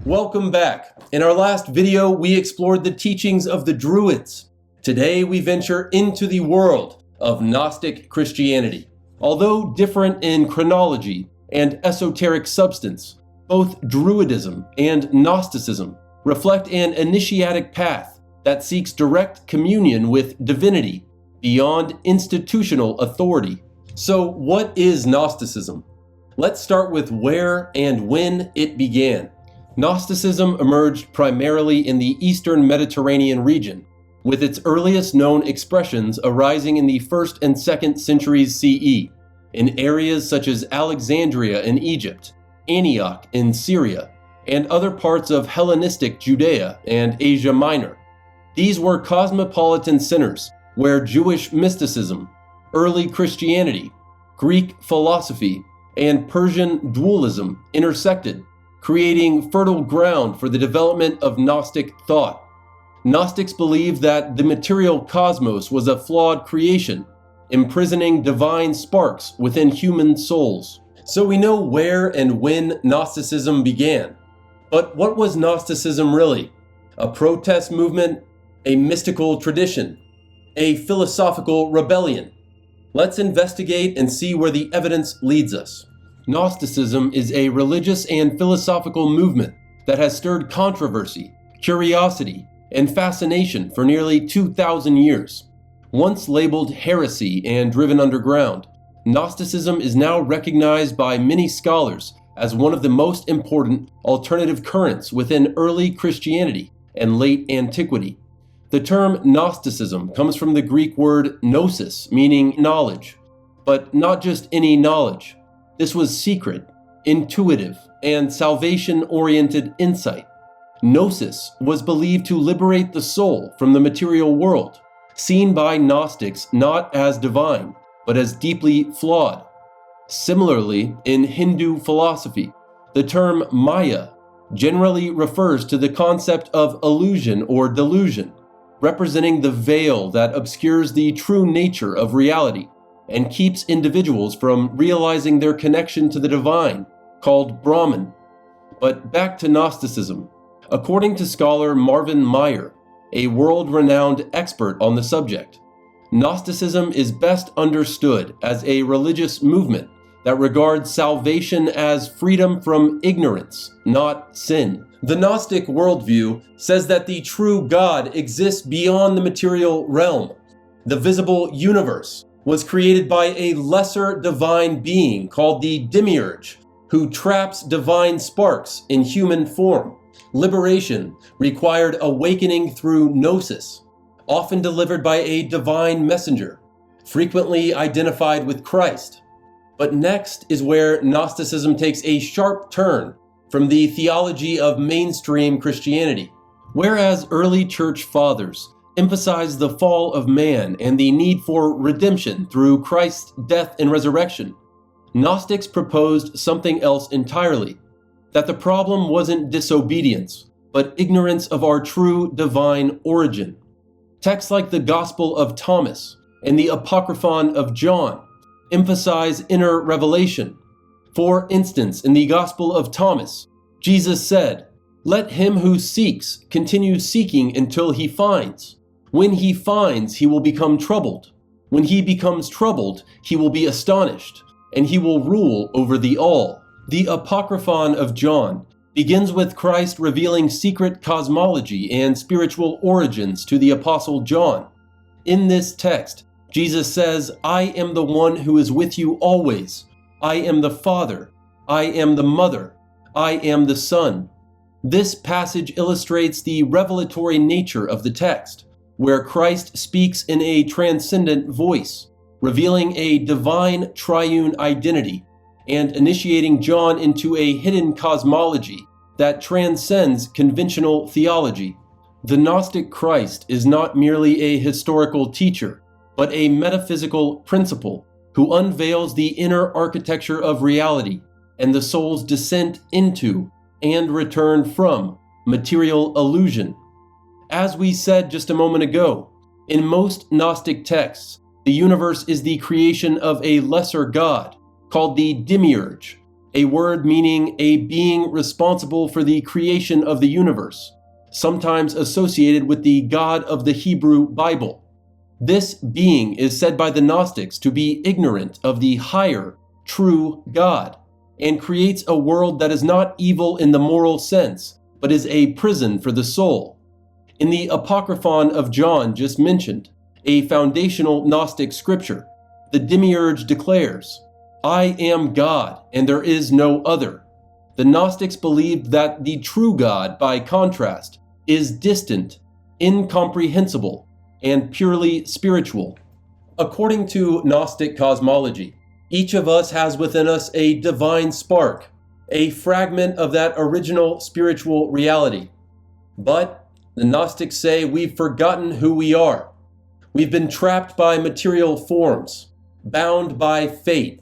Welcome back. In our last video, we explored the teachings of the Druids. Today, we venture into the world of Gnostic Christianity. Although different in chronology and esoteric substance, both Druidism and Gnosticism reflect an initiatic path that seeks direct communion with divinity beyond institutional authority. So, what is Gnosticism? Let's start with where and when it began. Gnosticism emerged primarily in the Eastern Mediterranean region, with its earliest known expressions arising in the 1st and 2nd centuries CE, in areas such as Alexandria in Egypt, Antioch in Syria, and other parts of Hellenistic Judea and Asia Minor. These were cosmopolitan centers where Jewish mysticism, early Christianity, Greek philosophy, and Persian dualism intersected, creating fertile ground for the development of Gnostic thought. Gnostics believed that the material cosmos was a flawed creation, imprisoning divine sparks within human souls. So we know where and when Gnosticism began. But what was Gnosticism really? A protest movement? A mystical tradition? A philosophical rebellion? Let's investigate and see where the evidence leads us. Gnosticism is a religious and philosophical movement that has stirred controversy, curiosity, and fascination for nearly 2,000 years. Once labeled heresy and driven underground, Gnosticism is now recognized by many scholars as one of the most important alternative currents within early Christianity and late antiquity. The term Gnosticism comes from the Greek word gnosis, meaning knowledge, but not just any knowledge. This was secret, intuitive, and salvation-oriented insight. Gnosis was believed to liberate the soul from the material world, seen by Gnostics not as divine, but as deeply flawed. Similarly, in Hindu philosophy, the term Maya generally refers to the concept of illusion or delusion, representing the veil that obscures the true nature of reality and keeps individuals from realizing their connection to the divine, called Brahman. But back to Gnosticism. According to scholar Marvin Meyer, a world-renowned expert on the subject, Gnosticism is best understood as a religious movement that regards salvation as freedom from ignorance, not sin. The Gnostic Worldview says that the true God exists beyond the material realm. The visible universe was created by a lesser divine being called the Demiurge, who traps divine sparks in human form. Liberation required awakening through Gnosis, often delivered by a divine messenger, frequently identified with Christ. But next is where Gnosticism takes a sharp turn from the theology of mainstream Christianity. Whereas early church fathers emphasized the fall of man and the need for redemption through Christ's death and resurrection, Gnostics proposed something else entirely, that the problem wasn't disobedience, but ignorance of our true divine origin. Texts like the Gospel of Thomas and the Apocryphon of John emphasize inner revelation. For instance, in the Gospel of Thomas, Jesus said, "Let him who seeks continue seeking until he finds. When he finds, he will become troubled. When he becomes troubled, he will be astonished, and he will rule over the all." The Apocryphon of John begins with Christ revealing secret cosmology and spiritual origins to the Apostle John. In this text, Jesus says, "I am the one who is with you always. I am the Father. I am the Mother. I am the Son." This passage illustrates the revelatory nature of the text, where Christ speaks in a transcendent voice, revealing a divine triune identity and initiating John into a hidden cosmology that transcends conventional theology. The Gnostic Christ is not merely a historical teacher, but a metaphysical principle who unveils the inner architecture of reality and the soul's descent into and return from material illusion. As we said just a moment ago, in most Gnostic texts, the universe is the creation of a lesser god called the Demiurge, a word meaning a being responsible for the creation of the universe, sometimes associated with the God of the Hebrew Bible. This being is said by the Gnostics to be ignorant of the higher, true God, and creates a world that is not evil in the moral sense, but is a prison for the soul. In the Apocryphon of John just mentioned, a foundational Gnostic scripture, the Demiurge declares, "I am God, and there is no other." The Gnostics believed that the true God, by contrast, is distant, incomprehensible, and purely spiritual. According to Gnostic Cosmology, each of us has within us a divine spark, a fragment of that original spiritual reality. But the Gnostics say we've forgotten who we are. We've been trapped by material forms, bound by fate,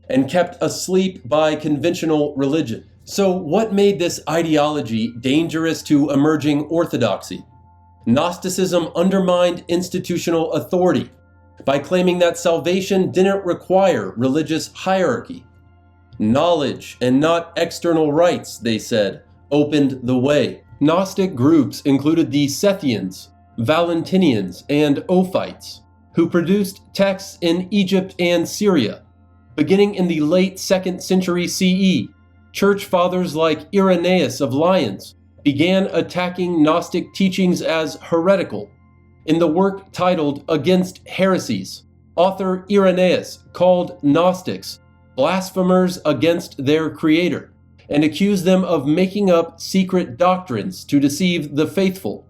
and kept asleep by conventional religion. So what made this ideology dangerous to emerging orthodoxy? Gnosticism undermined institutional authority by claiming that salvation didn't require religious hierarchy. Knowledge and not external rites, they said, opened the way. Gnostic groups included the Sethians, Valentinians, and Ophites, who produced texts in Egypt and Syria. Beginning in the late 2nd century CE, church fathers like Irenaeus of Lyons began attacking Gnostic teachings as heretical. In the work titled Against Heresies, author Irenaeus called Gnostics blasphemers against their creator and accused them of making up secret doctrines to deceive the faithful.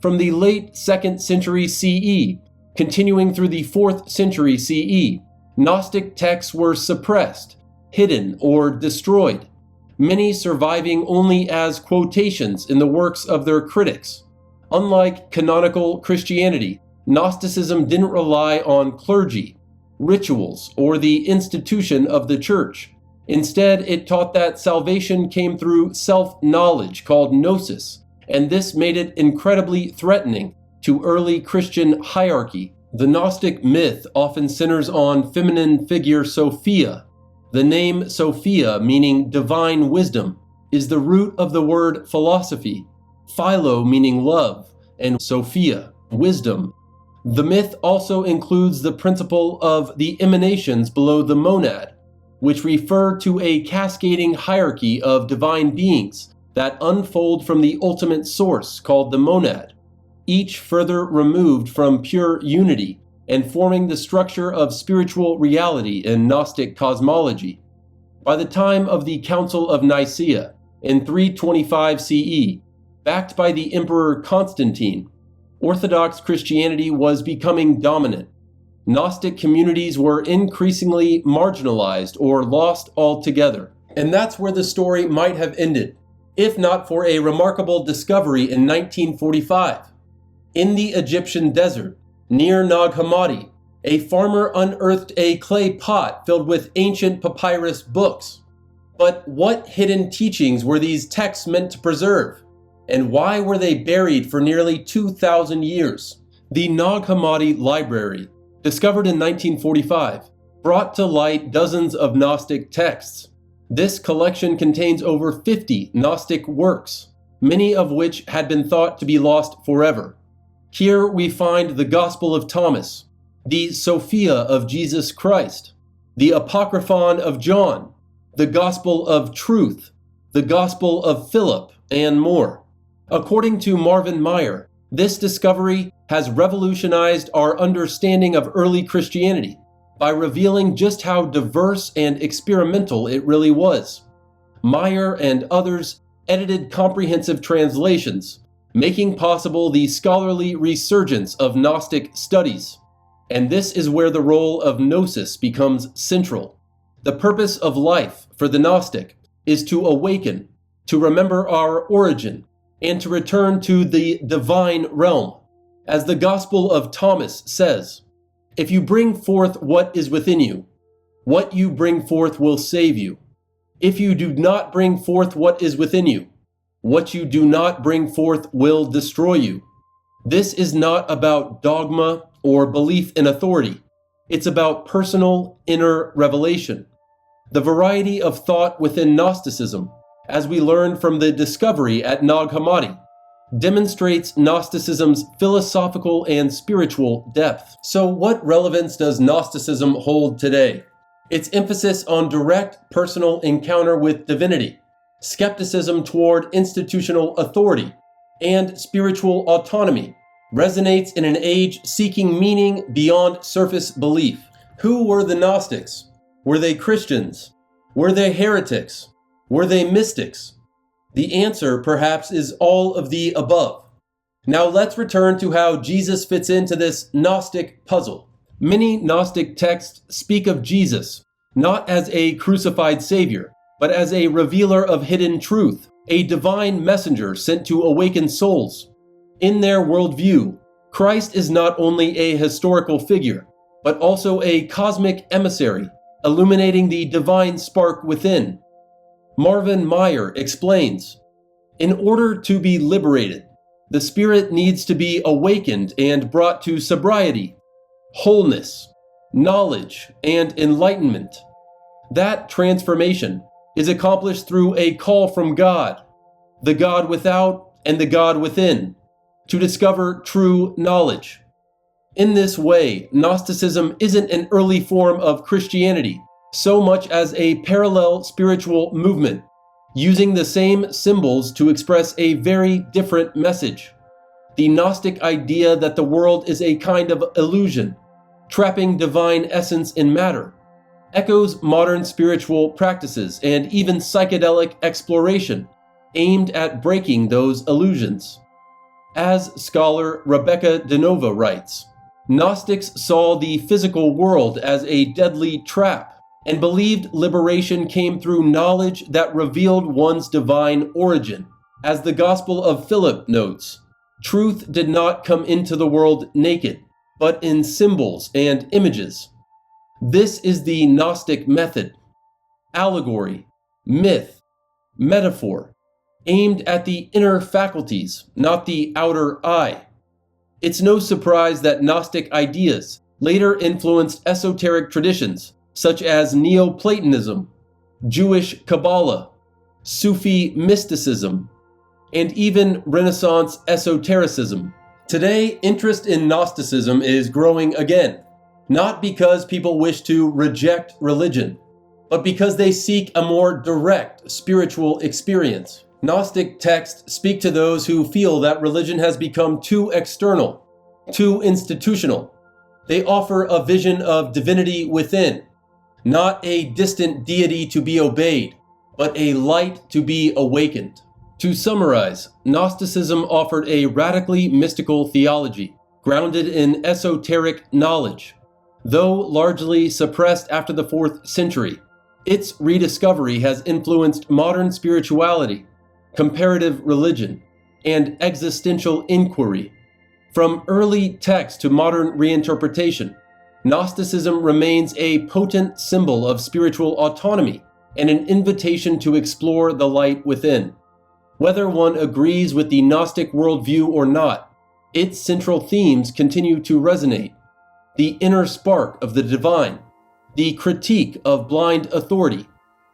From the late 2nd century CE, continuing through the 4th century CE, Gnostic texts were suppressed, hidden, or destroyed, many surviving only as quotations in the works of their critics. Unlike canonical Christianity, Gnosticism didn't rely on clergy, rituals, or the institution of the church. Instead, it taught that salvation came through self-knowledge called Gnosis, and this made it incredibly threatening to early Christian hierarchy. The Gnostic myth often centers on feminine figure Sophia. The name Sophia, meaning divine wisdom, is the root of the word philosophy, philo meaning love, and Sophia, wisdom. The myth also includes the principle of the emanations below the monad, which refer to a cascading hierarchy of divine beings that unfold from the ultimate source called the monad, each further removed from pure unity and forming the structure of spiritual reality in Gnostic cosmology. By the time of the Council of Nicaea in 325 CE, backed by the Emperor Constantine, Orthodox Christianity was becoming dominant. Gnostic communities were increasingly marginalized or lost altogether. And that's where the story might have ended, if not for a remarkable discovery in 1945. In the Egyptian desert, near Nag Hammadi, a farmer unearthed a clay pot filled with ancient papyrus books. But what hidden teachings were these texts meant to preserve? And why were they buried for nearly 2,000 years? The Nag Hammadi Library, discovered in 1945, brought to light dozens of Gnostic texts. This collection contains over 50 Gnostic works, many of which had been thought to be lost forever. Here we find the Gospel of Thomas, the Sophia of Jesus Christ, the Apocryphon of John, the Gospel of Truth, the Gospel of Philip, and more. According to Marvin Meyer, this discovery has revolutionized our understanding of early Christianity by revealing just how diverse and experimental it really was. Meyer and others edited comprehensive translations, making possible the scholarly resurgence of Gnostic studies. And this is where the role of Gnosis becomes central. The purpose of life for the Gnostic is to awaken, to remember our origin, and to return to the divine realm. As the Gospel of Thomas says, "If you bring forth what is within you, what you bring forth will save you. If you do not bring forth what is within you, what you do not bring forth will destroy you." This is not about dogma or belief in authority. It's about personal inner revelation. The variety of thought within Gnosticism, as we learned from the discovery at Nag Hammadi, demonstrates Gnosticism's philosophical and spiritual depth. So what relevance does Gnosticism hold today? Its emphasis on direct personal encounter with divinity, skepticism toward institutional authority, and spiritual autonomy resonates in an age seeking meaning beyond surface belief. Who were the Gnostics? Were they Christians? Were they heretics? Were they mystics? The answer, perhaps, is all of the above. Now let's return to how Jesus fits into this Gnostic puzzle. Many Gnostic texts speak of Jesus not as a crucified Savior, but as a revealer of hidden truth, a divine messenger sent to awaken souls. In their worldview, Christ is not only a historical figure, but also a cosmic emissary, illuminating the divine spark within. Marvin Meyer explains, in order to be liberated, the spirit needs to be awakened and brought to sobriety, wholeness, knowledge, and enlightenment. That transformation is accomplished through a call from God, the God without and the God within, to discover true knowledge. In this way, Gnosticism isn't an early form of Christianity, so much as a parallel spiritual movement, using the same symbols to express a very different message. The Gnostic idea that the world is a kind of illusion, trapping divine essence in matter, echoes modern spiritual practices and even psychedelic exploration aimed at breaking those illusions. As scholar Rebecca DeNova writes, Gnostics saw the physical world as a deadly trap and believed liberation came through knowledge that revealed one's divine origin. As the Gospel of Philip notes, truth did not come into the world naked, but in symbols and images. This is the Gnostic method: allegory, myth, metaphor, aimed at the inner faculties, not the outer eye. It's no surprise that Gnostic ideas later influenced esoteric traditions such as Neoplatonism, Jewish Kabbalah, Sufi mysticism, and even Renaissance esotericism. Today, interest in Gnosticism is growing again, not because people wish to reject religion, but because they seek a more direct spiritual experience. Gnostic texts speak to those who feel that religion has become too external, too institutional. They offer a vision of divinity within, not a distant deity to be obeyed, but a light to be awakened. To summarize, Gnosticism offered a radically mystical theology, grounded in esoteric knowledge. Though largely suppressed after the 4th century, its rediscovery has influenced modern spirituality, comparative religion, and existential inquiry. From early text to modern reinterpretation, Gnosticism remains a potent symbol of spiritual autonomy and an invitation to explore the light within. Whether one agrees with the Gnostic worldview or not, its central themes continue to resonate: the inner spark of the divine, the critique of blind authority,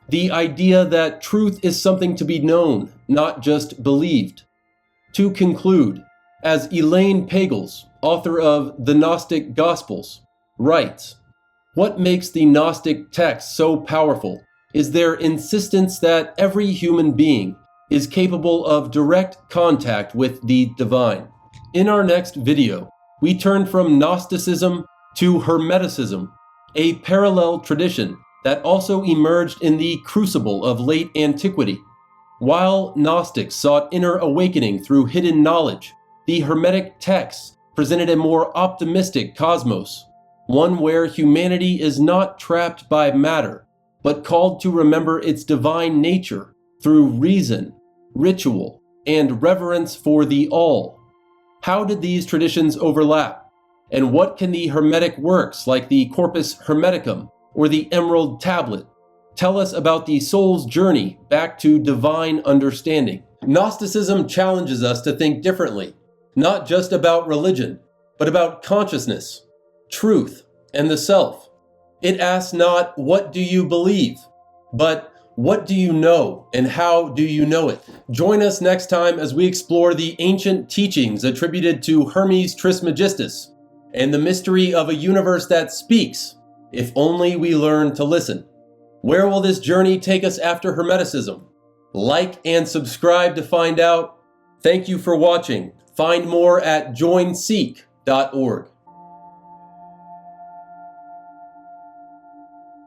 the idea that truth is something to be known, not just believed. To conclude, as Elaine Pagels, author of The Gnostic Gospels, writes, what makes the Gnostic text so powerful is their insistence that every human being is capable of direct contact with the divine. In our next video, we turn from Gnosticism to Hermeticism, a parallel tradition that also emerged in the crucible of late antiquity. While Gnostics sought inner awakening through hidden knowledge, the Hermetic texts presented a more optimistic cosmos, one where humanity is not trapped by matter, but called to remember its divine nature through reason, ritual, and reverence for the all. How did these traditions overlap? And what can the Hermetic works like the Corpus Hermeticum or the Emerald Tablet tell us about the soul's journey back to divine understanding? Gnosticism challenges us to think differently, not just about religion, but about consciousness, truth, and the self. It asks not, what do you believe, But what do you know, and how do you know it? Join us next time as we explore the ancient teachings attributed to Hermes Trismegistus and the mystery of a universe that speaks, if only we learn to listen. Where will this journey take us after Hermeticism? Like and subscribe to find out. Thank you for watching. Find more at joinseek.org.